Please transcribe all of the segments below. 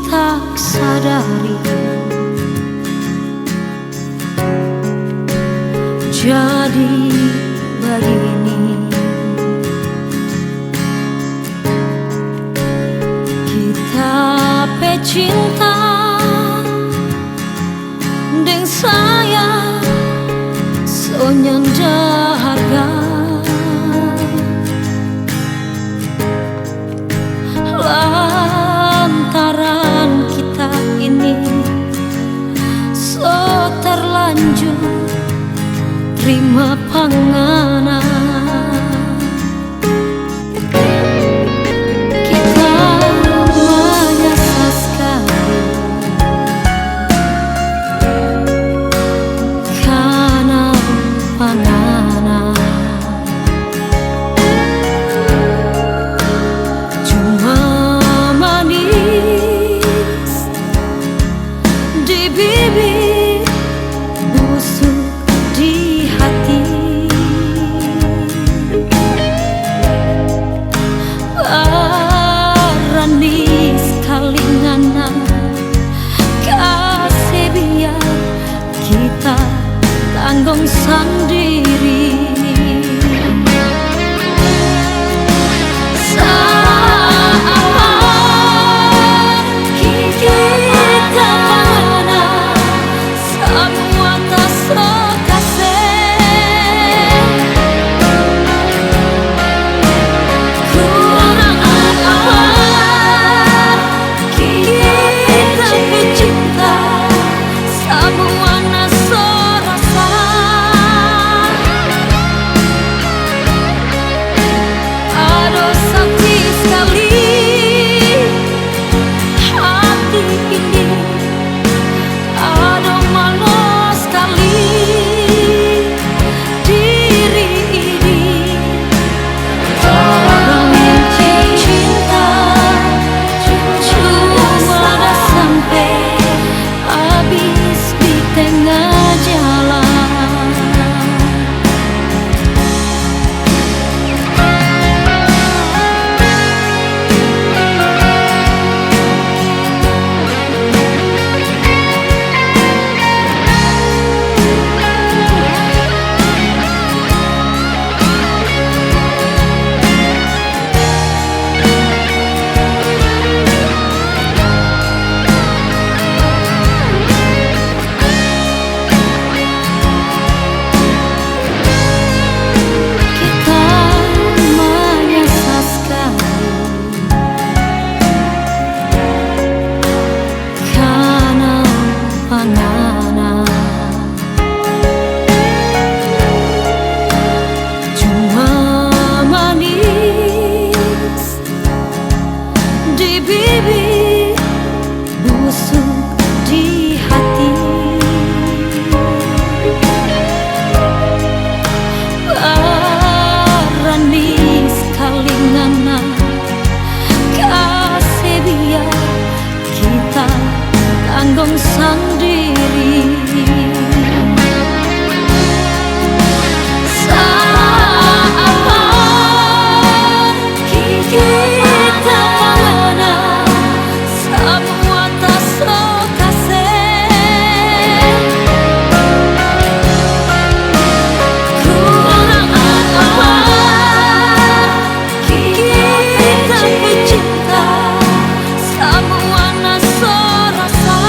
tak sadari, jadi begini. Kita pecinta deng saya sonyanda harga lantaran kita ini so terlanjur terima panganan. Kita menyesal sekali karena panganan cuma manis di bibir, busuk di hati. Berani sekali ngana kasih biar kita tanggung sendiri. Kita pecinta, semua rasa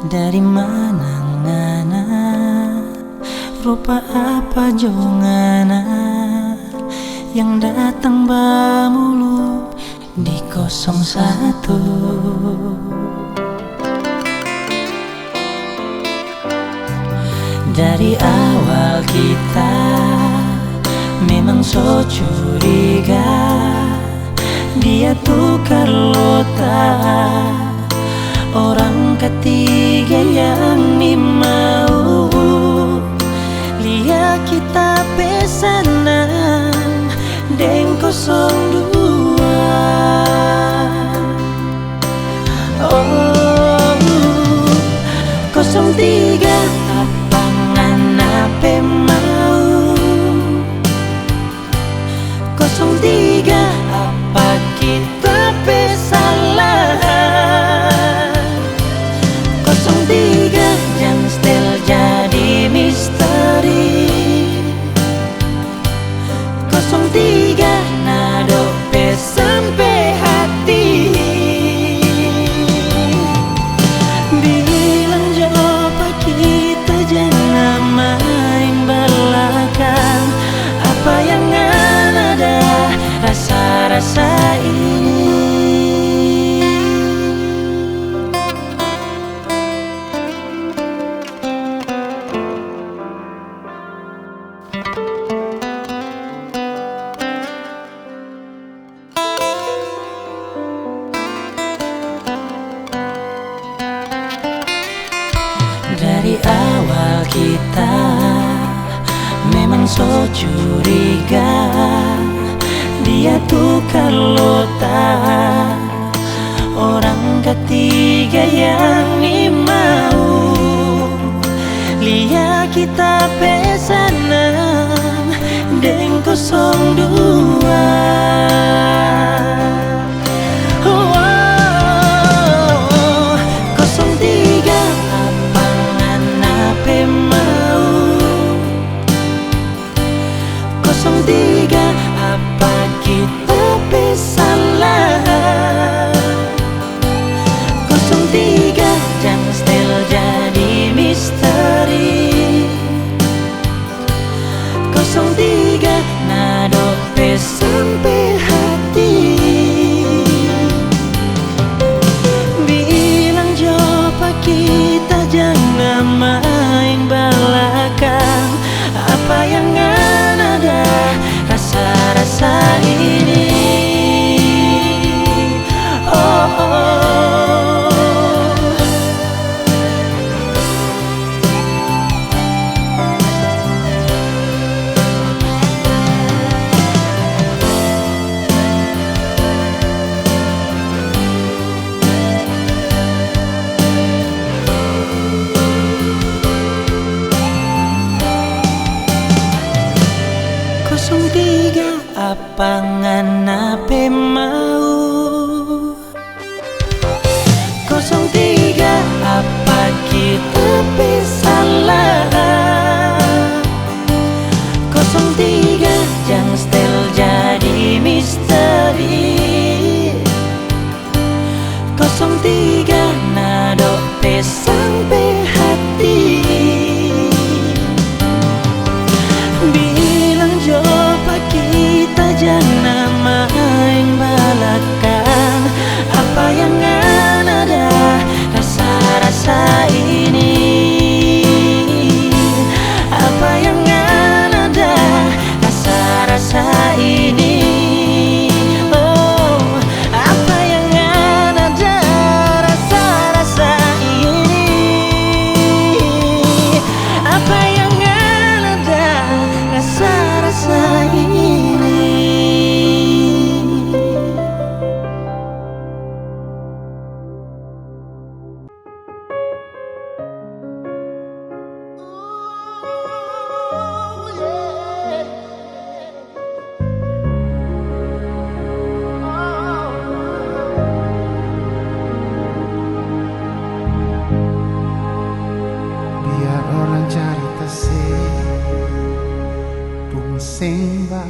Dari mana ngana, rupa apa jongana yang datang bamulu di 01. Dari awal kita memang so curiga, dia tukar lota, orang ketiga yang ni mau lihat kita pesanan deng 02. Oh 03 apa ngana pe mau, 03 apa kita pe salah, 03 yang still jadi misteri, 03 nado pe sampai hati. Bilang coba kita jangan main belakang, apa yang ada rasa-rasa ini. Dari awal kita memang so curiga, dia tukar lota, orang ketiga yang ni mau lihat kita pesanan deng 02. Apa kita salah, 03 yang still jadi misteri, 03 nado pe sampai hati. Bilang coba kita jangan main belakang, apa yang ada rasa-rasa ini. Oh, oh. Tiga apa ngana pe mau, 03 apa kita pe salah, 03 yang still jadi misteri, 03 nado pe sampai hati. Coba kita jangan main belakang, apa yang ada rasa-rasa ini, apa yang ada rasa-rasa ini. Oh, apa yang ada rasa-rasa ini, apa yang ada rasa-rasa ini. Biar orang cari kasih sing bae,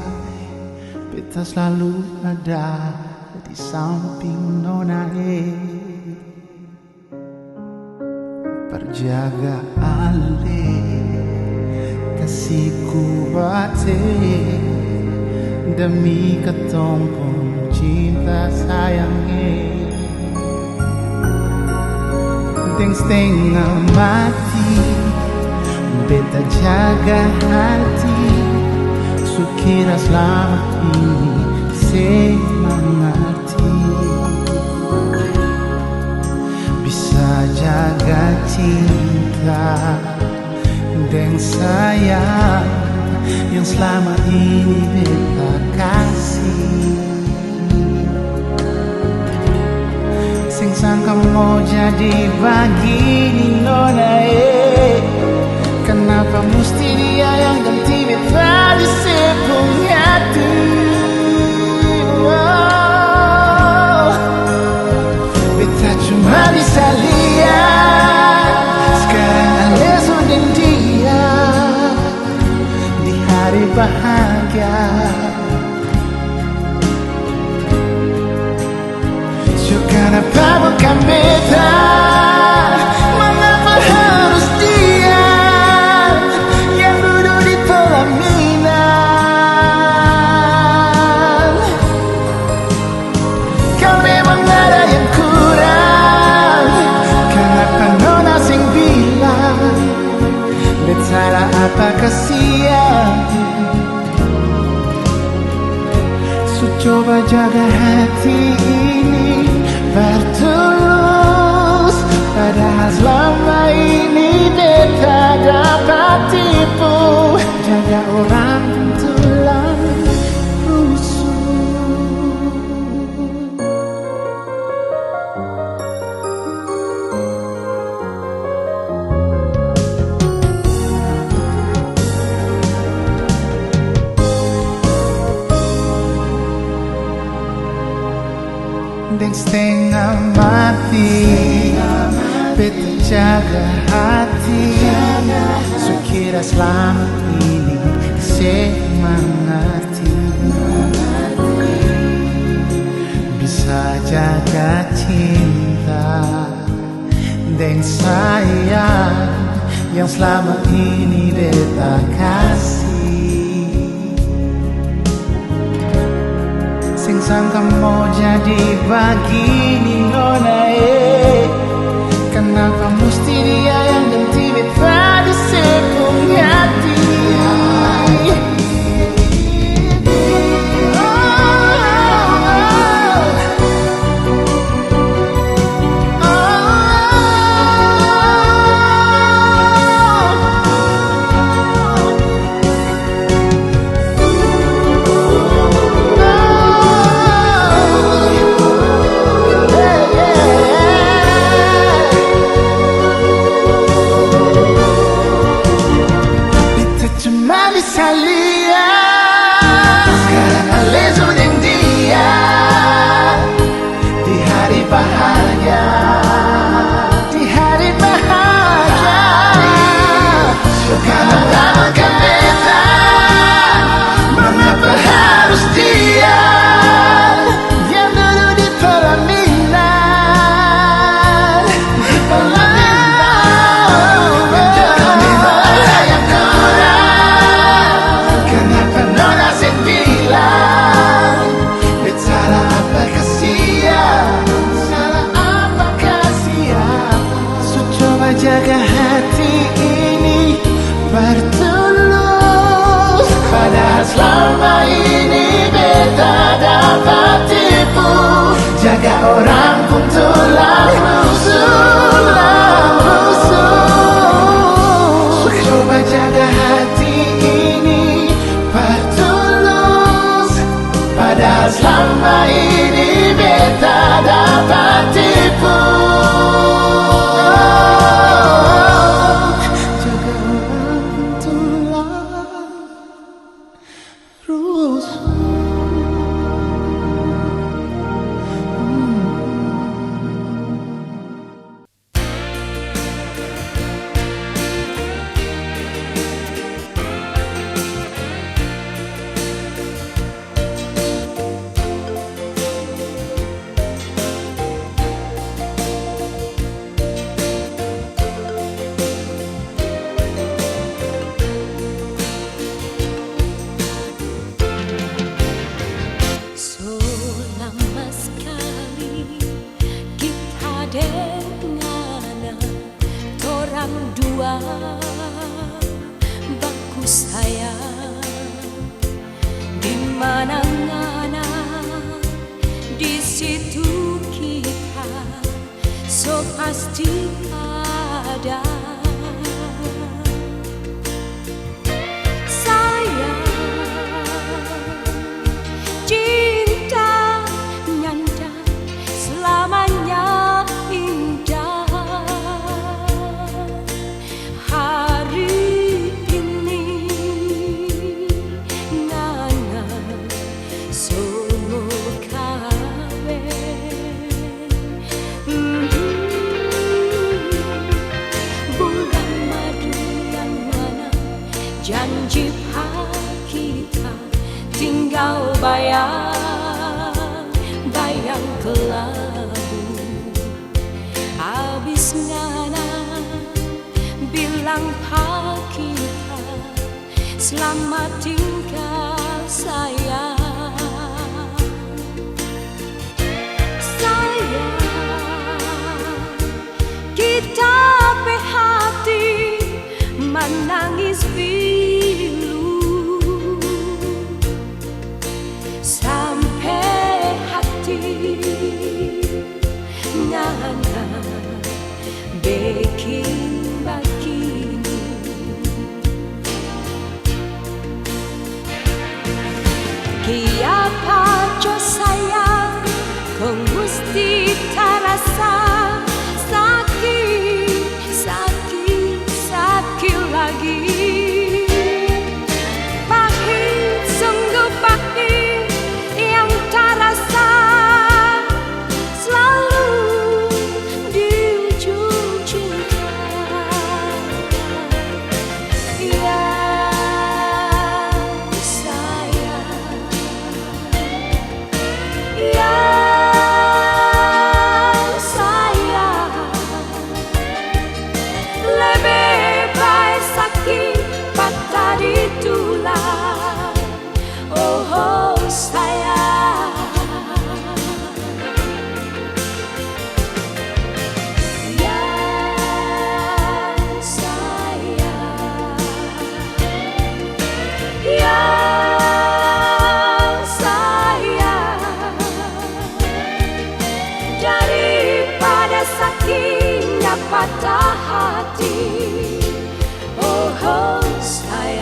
beta selalu ada di samping nona. berjaga alih kasihku bate demi ketumpung cinta sayangnya deng setengah mati beta jaga hati sukira selama ini semangat bisa jaga cinta dan sayang yang selama ini beta kasih. Sing sangka mau jadi begini nona kenapa mesti dia yang ganti beta di sepung hati. Beta cuma bisa lihat sekarang Ale sudah dia di hari bahagia. So kenapa bukan beta? Mengapa harus dia yang duduk di pelaminan? Kau memang ada yang kurang. Kenapa nona sing bilang salah apa kasihan? So coba jaga hati ini bertulus, padahal selama ini beta dapat tipu. Jaga orang tulang rusuk. Dan setengah mati beta jaga hati sukira selama ini semangati bisa jaga cinta dan sayang yang selama ini beta kasih. Sing sangka mau jadi begini nona kenapa mesti dia yang ganti beta di sepung hati. Jaga hati ini bertulus, padahal selama ini beta dapat tipu. Jaga orang pun tulang rusuk. Coba jaga hati ini bertulus, padahal selama ini beta dapat tipu. berdua baku sayang di mana-mana, di situ kita so pasti ada. Sayang, cinta nyanda selamanya indah. Hari ini ngana semua kawin. Bulan madu yang mana janji kita tinggal bayang kelabu. Habis ngana bilang pak kita selamat tinggal sayang. Sayang, kita pe hati menangis pilu sampai hati ngana bikin begini. Kiapa jo sayang, kau mesti terasa sakit, sakit, sakit lagi. Pahit, sungguh pahit yang terasa selalu di ujung cinta. Ya sayang, ya sayang, lebih baik sakit patah di tulang. Oh sayang, ya sayang, ya sayang, daripada sakitnya patah hati. Oh sayang.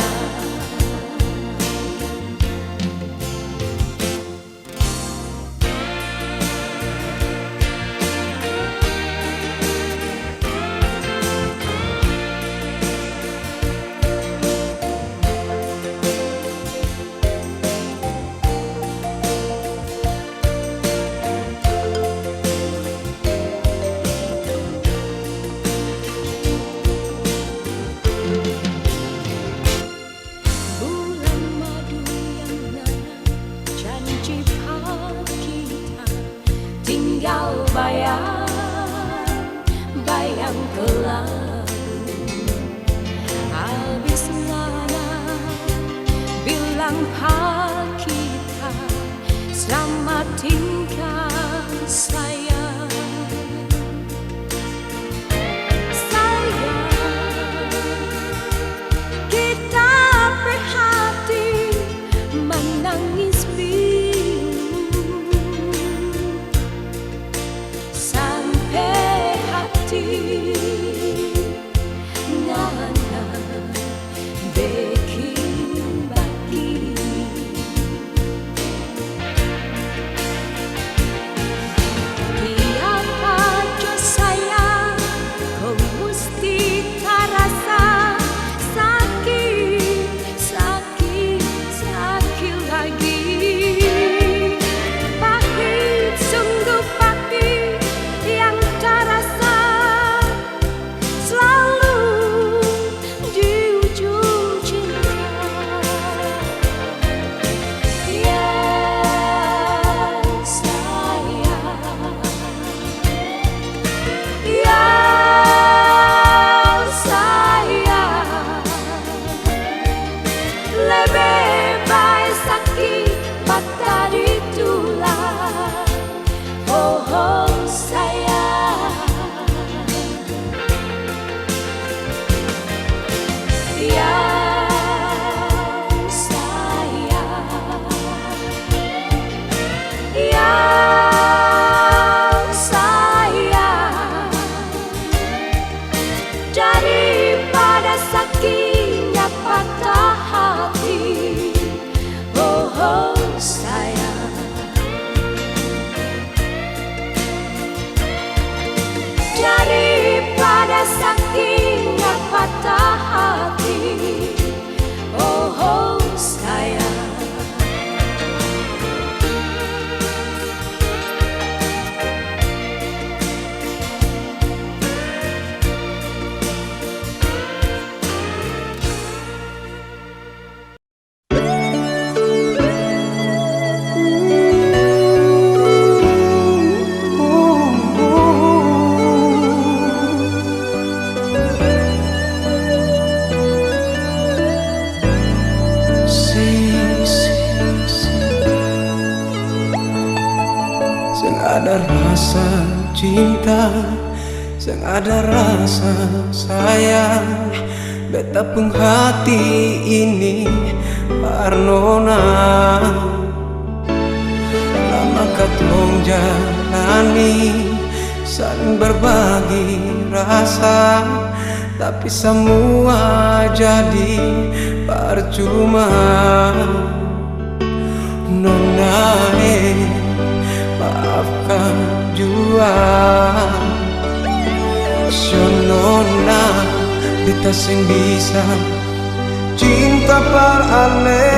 daripada sakitnya patah hati. Oh, oh sayang, daripada sakitnya patah hati. Oh, oh sayang. Sing ada rasa cinta, sing ada rasa sayang, beta pun hati ini Arnona. Lama katong jalani, saling berbagi rasa, tapi semua jadi percuma. Nona, maafkan jua, Nona, beta sing bisa cinta par ale.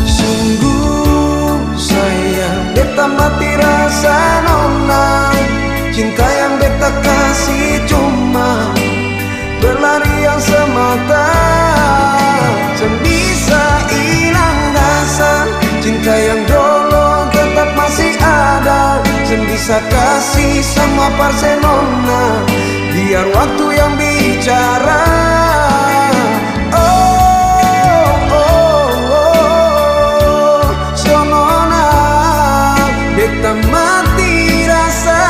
Sungguh sayang, beta mati rasa Nona. Cinta yang beta kasih cuma berlarian semata, tak bisa hilang dasar. Cinta yang dulu tetap masih ada, tak bisa kasih sama Barcelona. Biar waktu yang bicara. Oh, oh, oh, Sonona, beta mati rasa,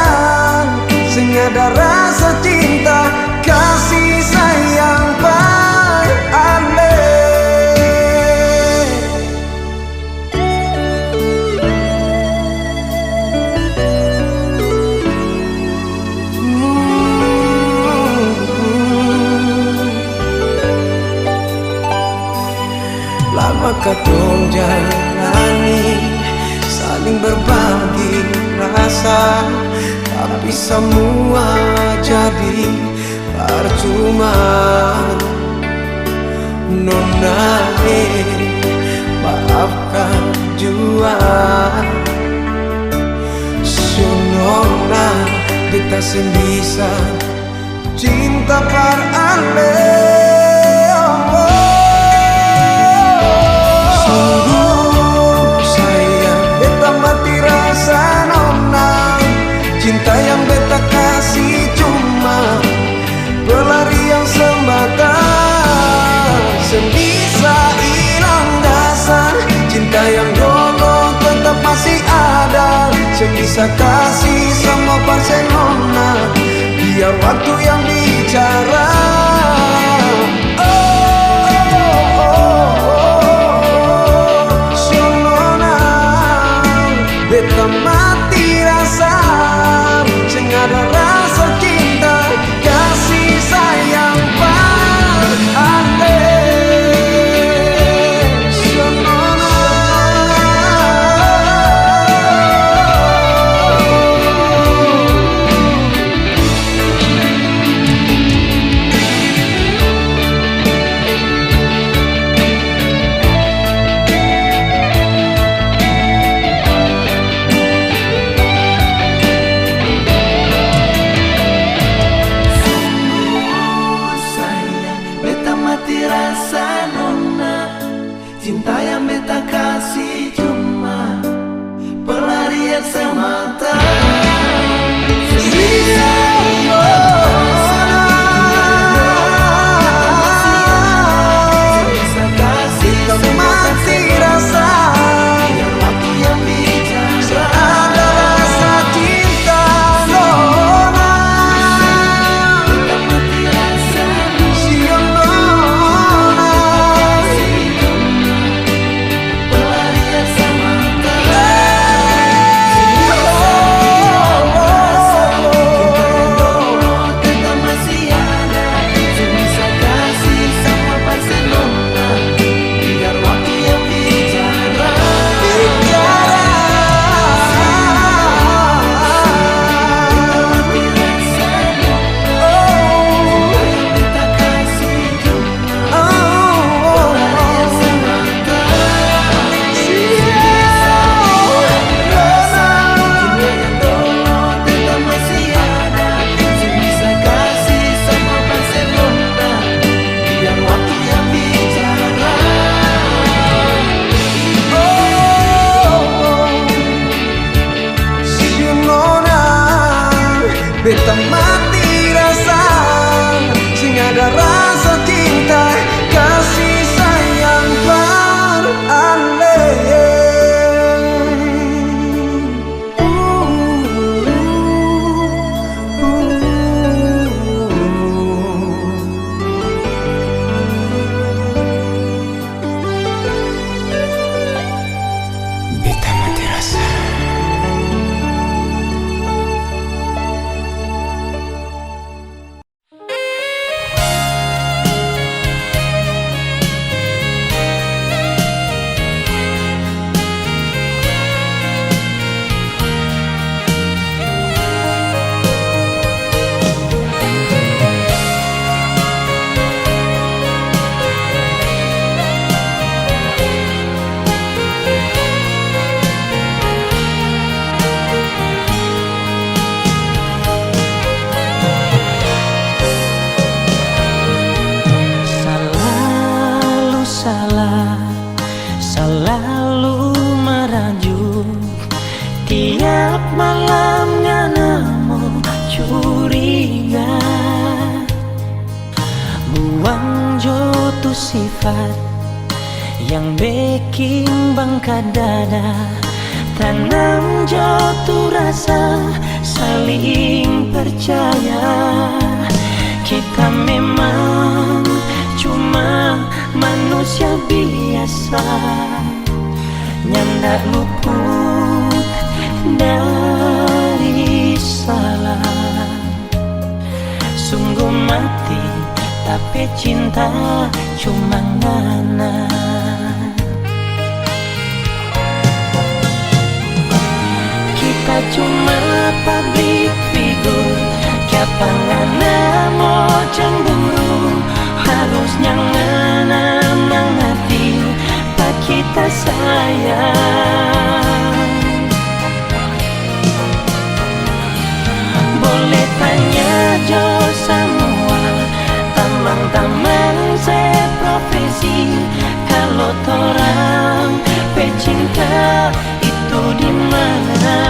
sing ada rasa cinta, kasih sayang par ale. Lama katong jalani, saling berbagi rasa, tapi semua jadi percuma. Nona, maafkan jua, Nona, beta sing bisa cinta par ale. Cinta yang beta kasih cuma pelarian semata, sebisa hilang dasar. Cinta yang dulu tetap masih ada, sebisa kasih sama Barcelona. Biar waktu yang bicara. Sonona, beta mati rasa, ada rasa cinta, kasih sayang par ale. Sonona, beta mati rasa sing ada rasa cinta kasih sayang beralih. Beta mati rasa. Selalu salah, selalu merajuk. Tiap malamnya nemu curiga. Buang jotu sifat yang bikin bangka dada. Tanam jotu rasa saling percaya. Kita memang cuma manusia biasa, nyandak luput dari salah. Sungguh mati tapi cinta cuma ngana. Kita cuma public figure, kapan ngana mau cemburu. Harusnya ngana mengerti pak kita sayang. Boleh tanya jo semua tamang-tamang seprofesi, kalau torang pecinta itu di mana?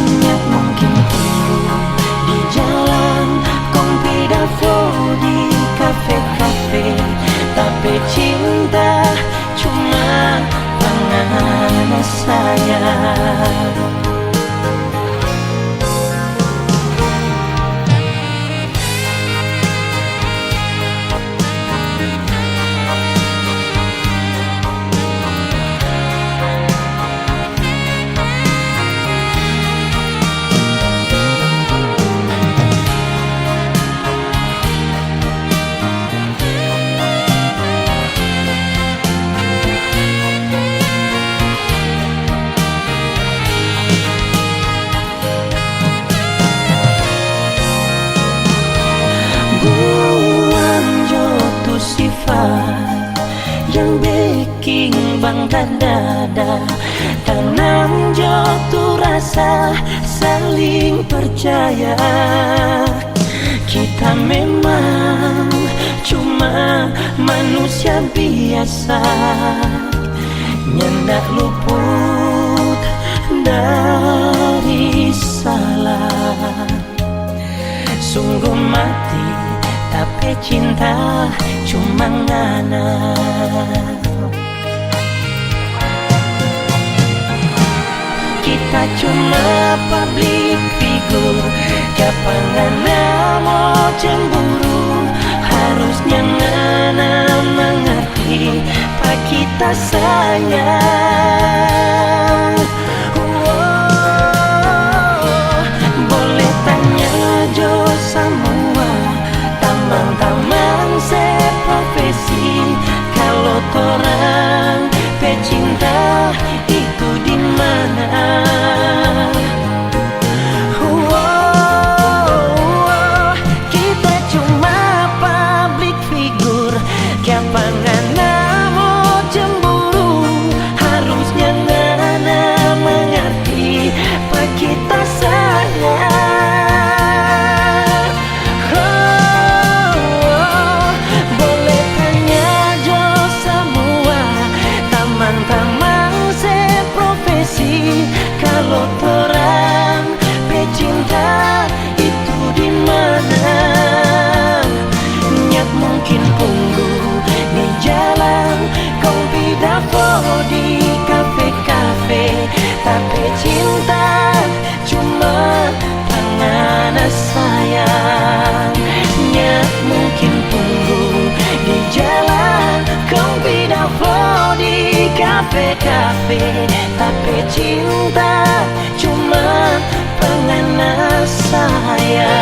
Nyak mungkin tunggu di jalan, kompidafo di kafe-kafe, tapi cinta cuma pangan sayang. Buang jotu sifat yang bikin bangga dada. Tanam jotu rasa saling percaya. Kita memang cuma manusia biasa, nyandak luput dari salah. Sungguh mati tapi cinta cuma ngana. Kita cuma public figure, kapan ngana mau cemburu. Harusnya ngana mengerti pak kita sayang. Boleh tanya jo semua tamang-tamang seprofesi, kalau torang pecinta itu di mana? Kita cuma public figure, kapan ngana mau cemburu. Harus kafe-kafe, tapi cinta cuma pengena saya.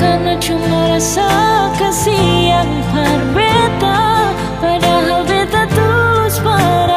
Karena cuma rasa kasih yang berbeda, padahal beta tulus paralel.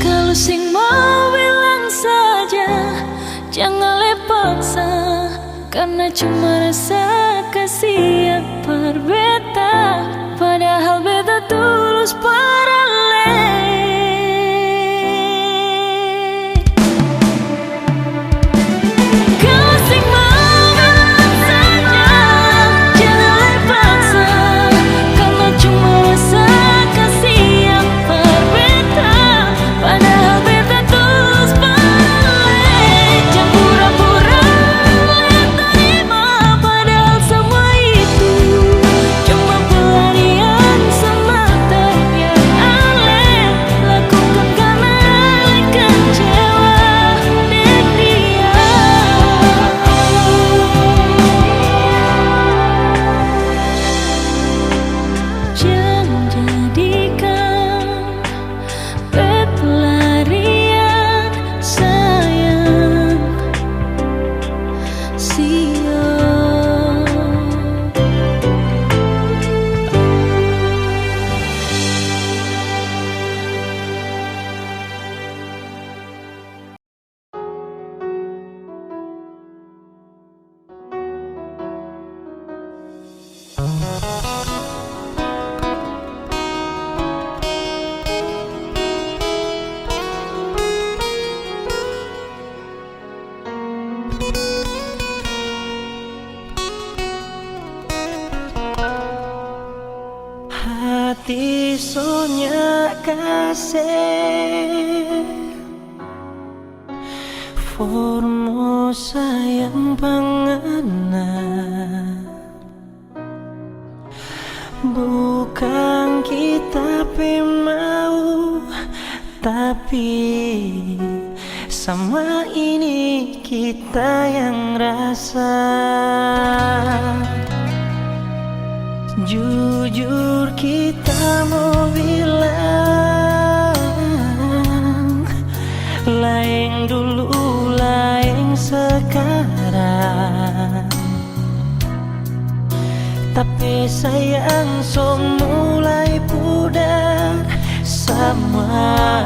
Kau sing mau bilang saja, jangan paksa. Karena cuma rasa kasih yang berbeda, padahal beta tulus paralel. Jangan pura-pura semua itu cuma pelarian semata yang kasih formo sayang pangana bukan kita mau tapi sama ini kita yang rasa. Jujur kita mau bilang lain dulu lain sekarang, tapi sayang so mulai pudar sama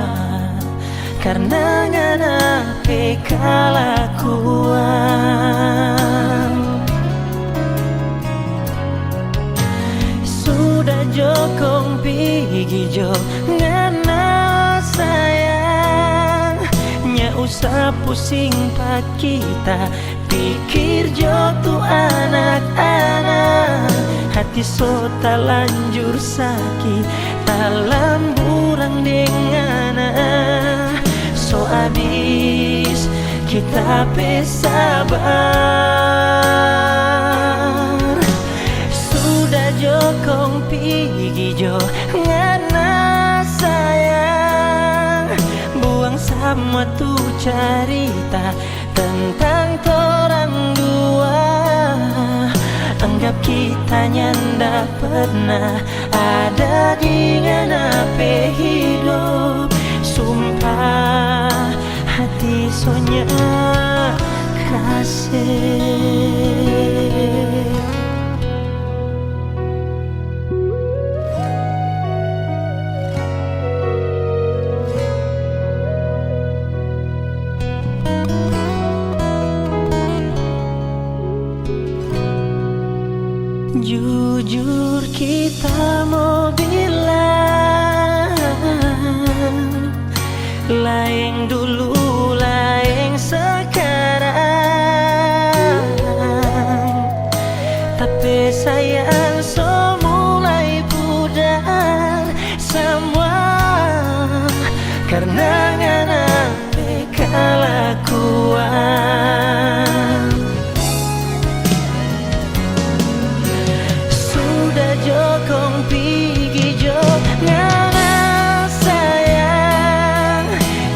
karena nganape kelakuan. Sudah jokong pigi jo ngana sayang, nya usah pusing pak kita pikir jo tu anak-anak. Hati so talanjur sakit talam burang dengan so abis kita pesabar. Sudah jokong pigi jo ngana sayang, buang sama tu cerita tentang torang dua. Anggap kita nyanda pernah ada di nganape hidup. Sumpah hati sonya kasih. Jujur kita mau bilang lain dulu lain sekarang, tapi sayang so mulai pudar semua karena nganape kelakuan. Jokong pigi jo ngana sayang,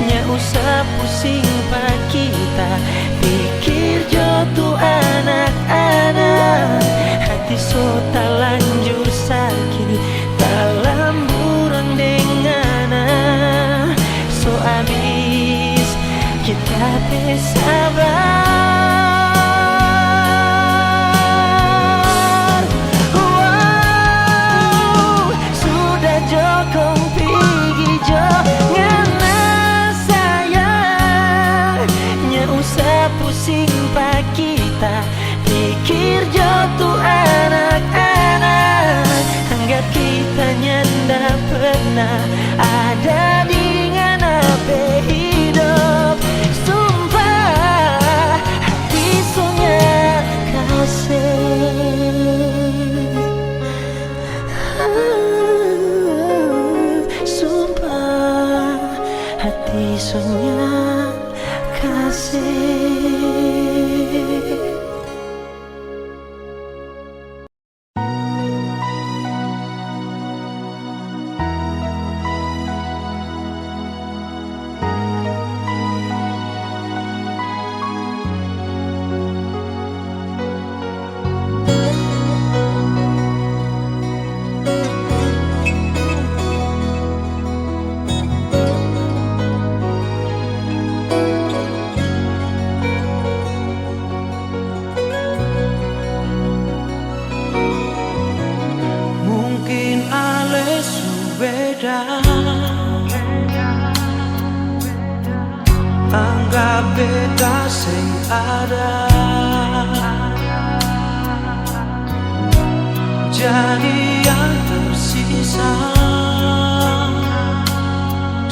nya usah pusing pak kita pikir jo tu anak-anak. Hati so talanjur sakit dalam burang dengan so abis kita pesabar. Pusing pak kita pikir jatuh anak-anak. Anggap kita nyanda pernah ada di nganape hidup. Sumpah hati sonya kasih. Sumpah hati sonya kasih. Anggap beda sing ada jadi yang tersisa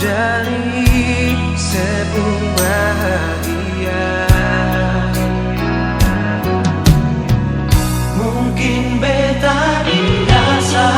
dari sebelum bahagia. Mungkin beta dirasa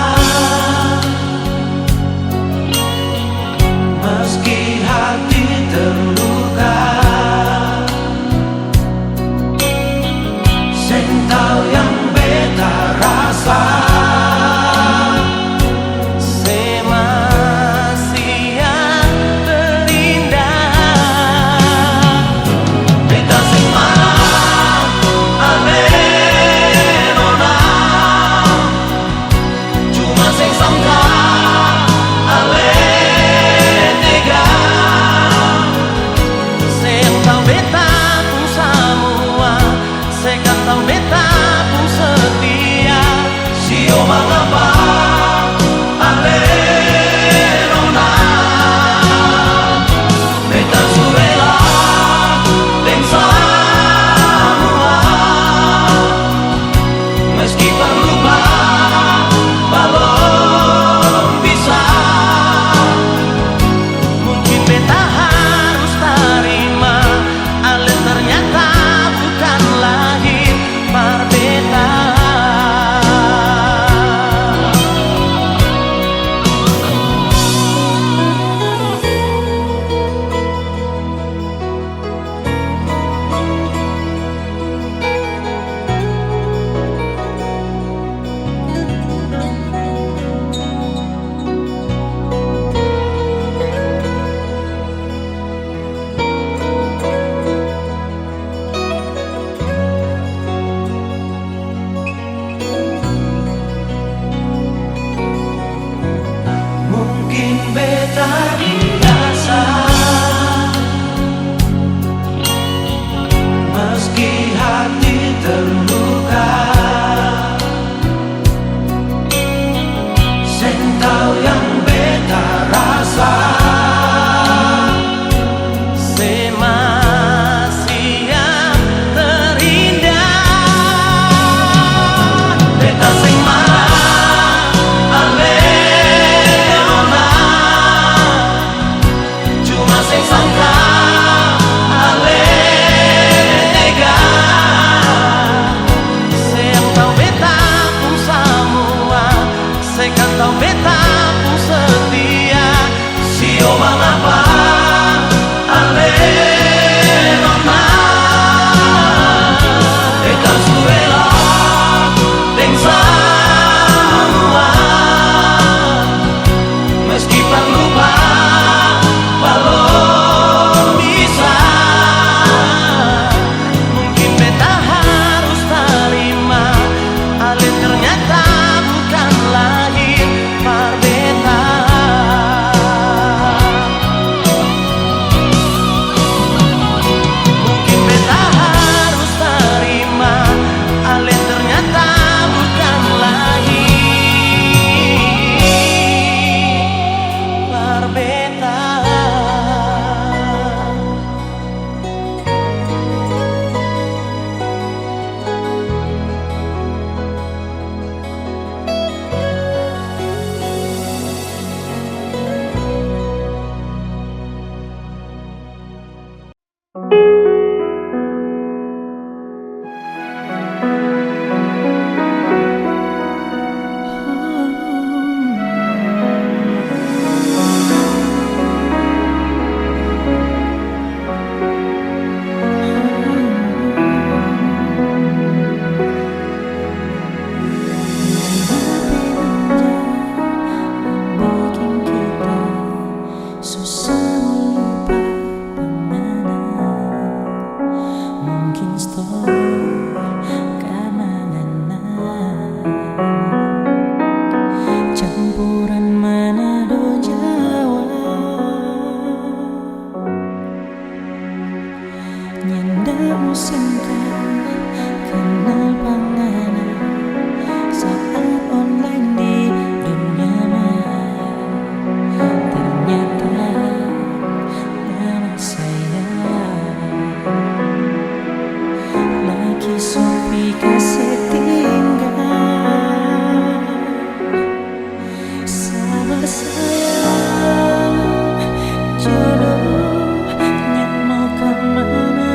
sing sangka ale tega Yang tahu beta pun semua, sekan tahu beta pun setia. sio mangapa ale nona eta suela deng semua meski lupa belum bisa. Mungkin beta harus terima, ale ternyata bukan lahir par beta. Mungkin beta harus terima, ale ternyata bukan lahir par beta. Bikin kita susah melupakan. Mungkin stop karena campuran Manado Jawa, nyanda musingka kenal panganan saat online di dunia maya. Ternyata nama saya lagi supi kasih tinggal. Sabar sayang, jodohnya mau kemana?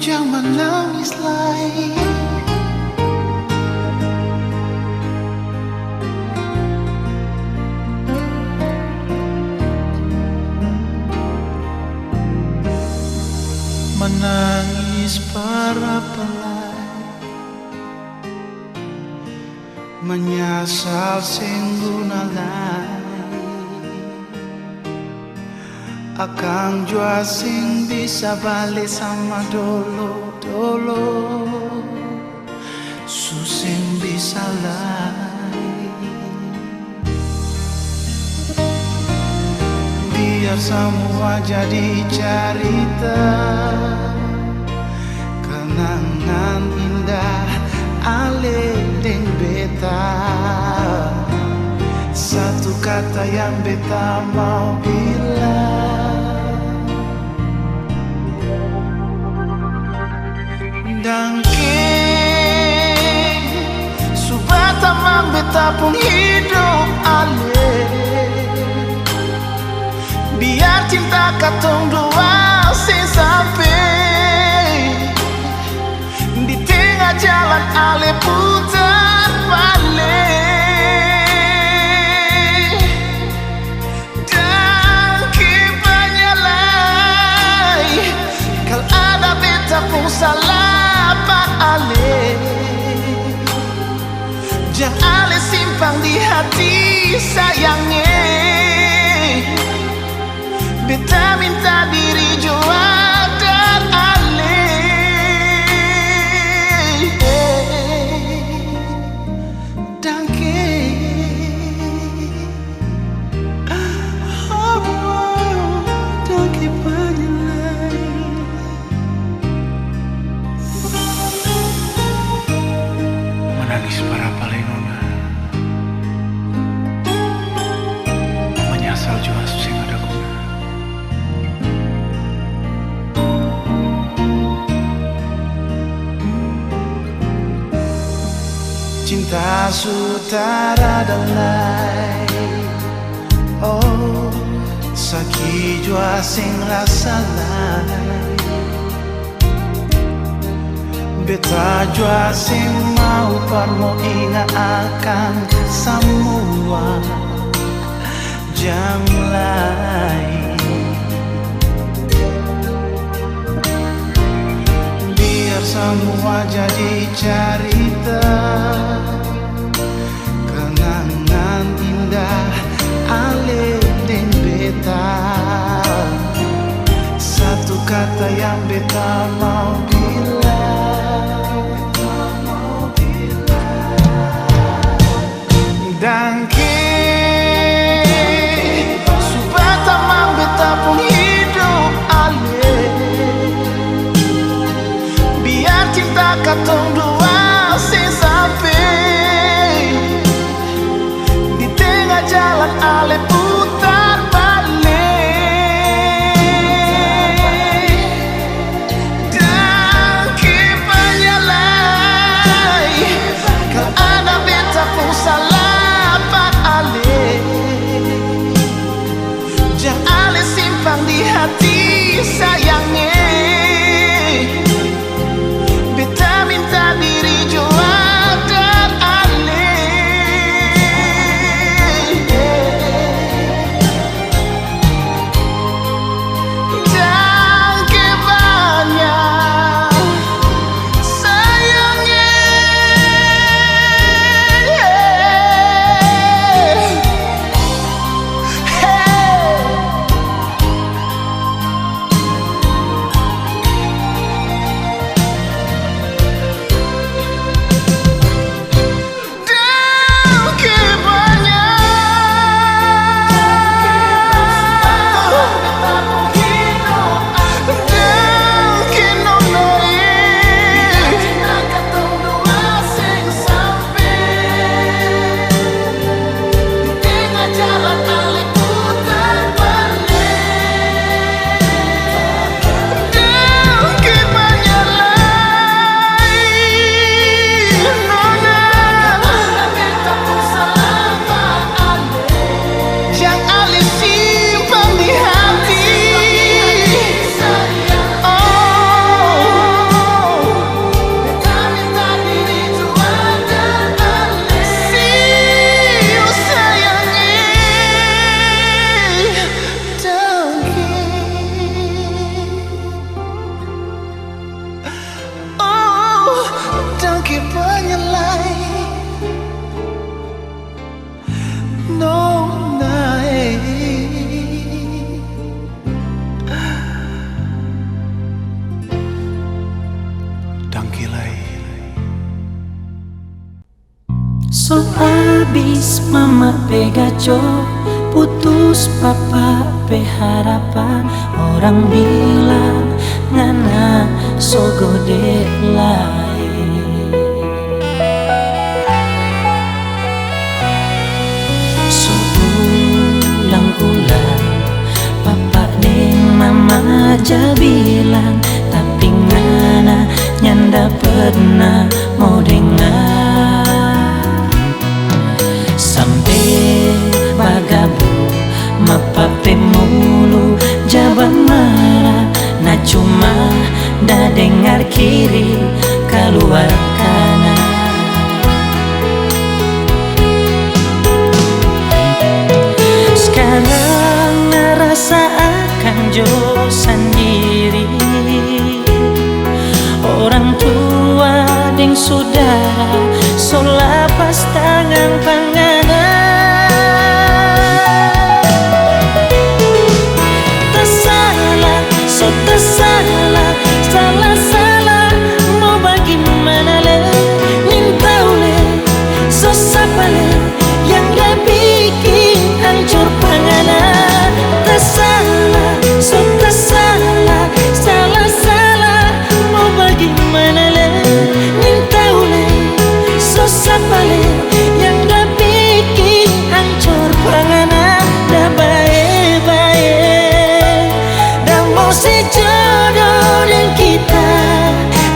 jangan nangis lagi. Menangis para pelai, menyasal sing gunalai, akang jua sing bisa balik sama dolo susing bisa lai. Biar semua jadi cerita, kenangan indah ale deng beta. Satu kata yang beta mau bilang, dangke subata mang beta pun hidup ale. Biar cinta katong dua sing sampai di tengah jalan ale putar balik. Dan kepanyalai kalau ada beta pun salah pak ale, jangan ale simpang di hati sayangnya. Beta minta diri jua dan ale, dangke dangke panyalai. Menangis para palenona, menyasal jua susing ada guna. Cinta sutara dalai, oh sakit jua sing rasa lai. Beta jua sing mau parmo ingat akan semua jam lain. Biar semua jadi cerita, kenangan indah ale deng beta. Satu kata yang beta mau bilang, dangke subata mang beta pun hidup ale. Biar cinta katong dua sing sampai di tengah jalan ale putar balik. Dan kepanyalai kalau ada beta pun salah pak ale, jangan ale simpang di hati sayangnya. Beta minta So abis mama pegaco, putus papa harapan. Orang bilang ngana so gede lain. So ulang-ulang papa deng mama aja bilang, tapi ngana nyanda pernah mau dengar. Sampai bagabu mapape mulu jaban marah, nah cuma dah dengar kiri keluar kanan. Sekarang ngerasa akan jo sendiri, orang tua deng saudara so lapas tangan panganan. Tersalah, so tersalah, salah-salah mau bagaimana le, nintau le, so sapa le, yang dah bikin hancur panganan. Tersalah, so tersalah, salah-salah mau bagaimana le, nintau le, so sapa le, yang dah bikin hancur panganan. Dah baik-baik, dah mau sejodoh dengan kita,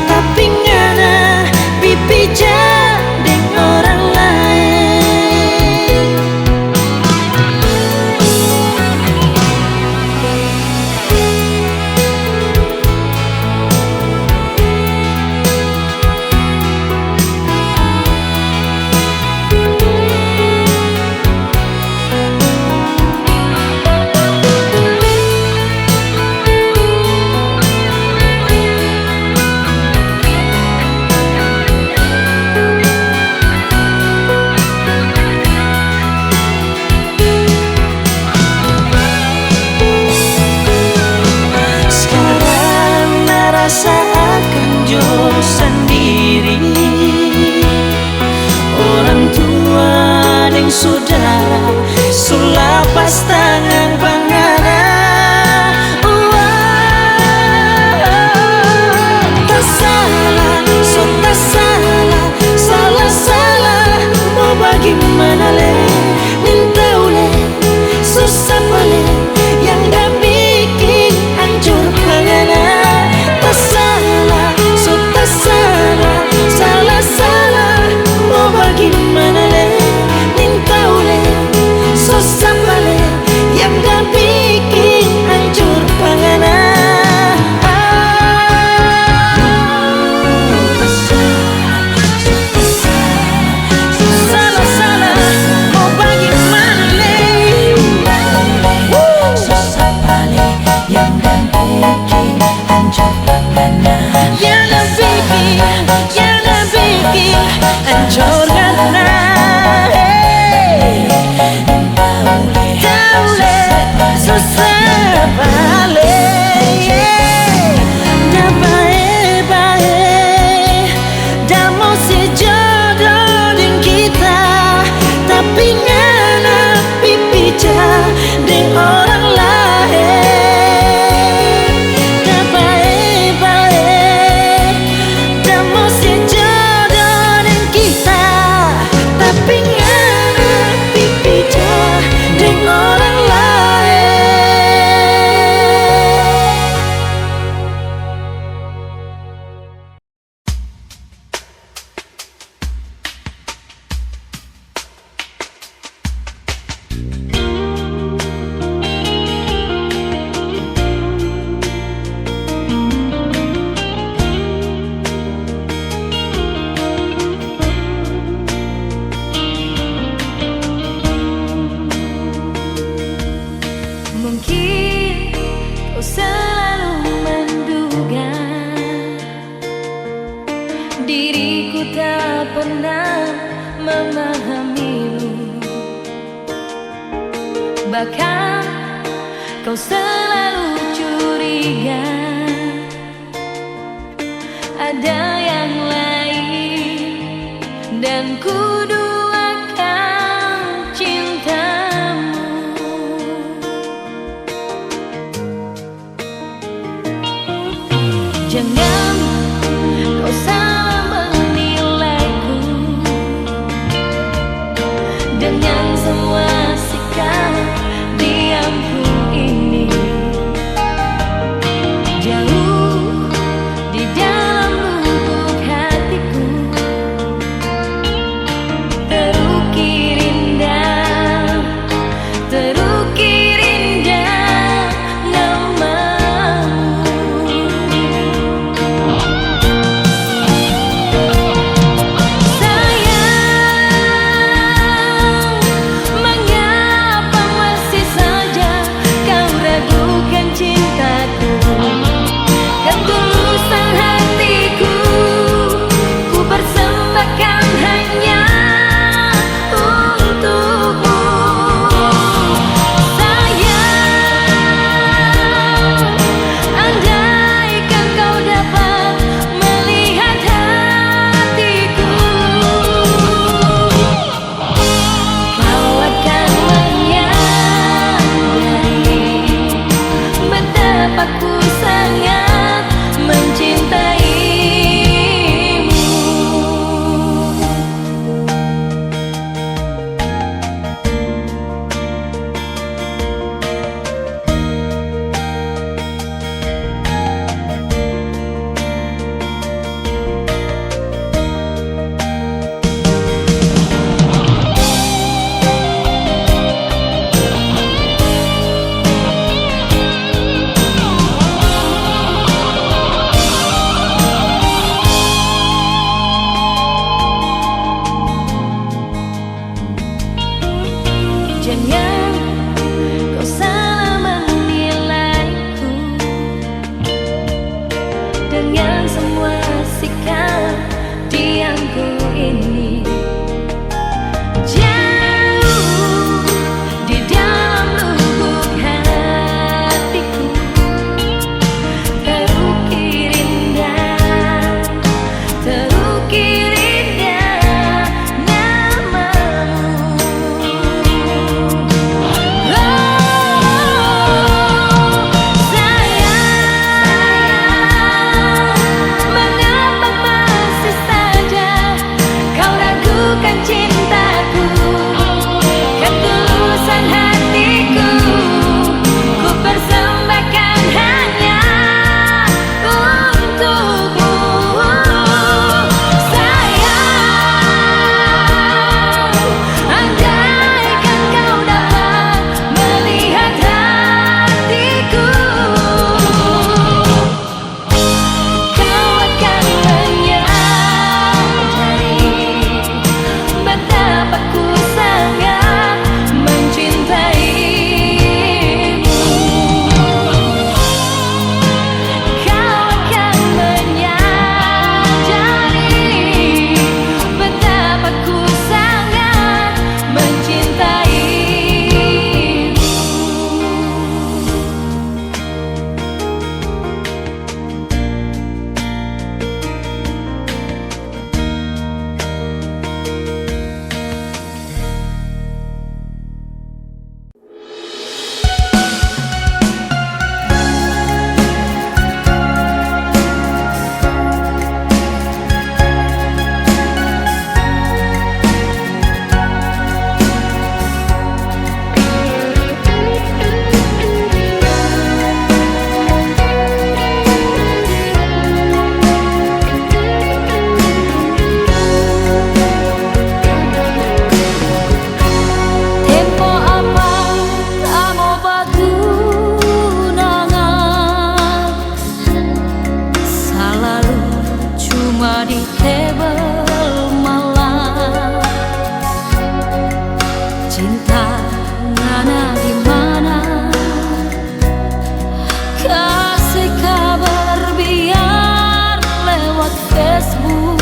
tapi ngana pipi jadi orang lain. Sekarang ngerasa akan jo sendiri, orang tua dan saudara sulapas tangan panganan. Tersalah, so tersalah, salah-salah mau bagaimana le, nintau le, susah le, yang dah bikin hancur panganan. Tersalah, so tersalah, salah-salah mau bagaimana le, nintau le, susah le, yang dah bikin hancur panganan. Salah-salah mau bagaimana le, susah le, yang dah bikin hancur panganan. Yang dah bikin hancur panganan. Tahu le, susah le, dah baik-baik, dah mau sejodoh dengan kita, tapi ngana pipi jadi orang lain. Dah baik-baik, dah mau sejodoh dengan kita, tapi ngana pipi jadi orang lain. Mungkin kau selalu menduga diriku tak pernah memahamimu, bahkan kau selalu curiga ada yang lain dan ku duga Jangan kau salah menilaiku dengan semua sikap diamku ini. Jauh di dalam lubuk hatiku terukir indah, terukir indah namamu. Sayang, mengapa masih saja kau ragukan cintaku? Ketulusan hatiku ku persembahkan hanya untukmu. Sayang, andaikan kau dapat melihat hatiku, kau akan menyadari betapa ku sangat mencintaimu. Jangan kau salah menilaiku dengan semua sikap diamku ini. Jauh di dalam lubuk hatiku terukir indah, terukir indah namamu. Sayang, mengapa masih saja kau ragukan cintaku? Ketulusan hatiku ku persembahkan hanya untukmu. Sayang, andaikan kau dapat melihat hatiku, kau akan menyadari betapa ku sangat mencintaimu. Kau akan menyadari betapa ku sangat mencintaimu. Tempo apa tak mau patunangan, selalu cuma di tebel malam. Cinta ngana di mana? Kasih kabar biar lewat Facebook.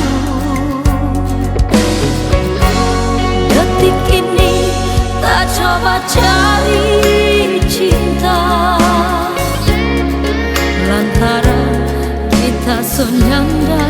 Detik ini tak coba cari cinta, lantaran kita senyanda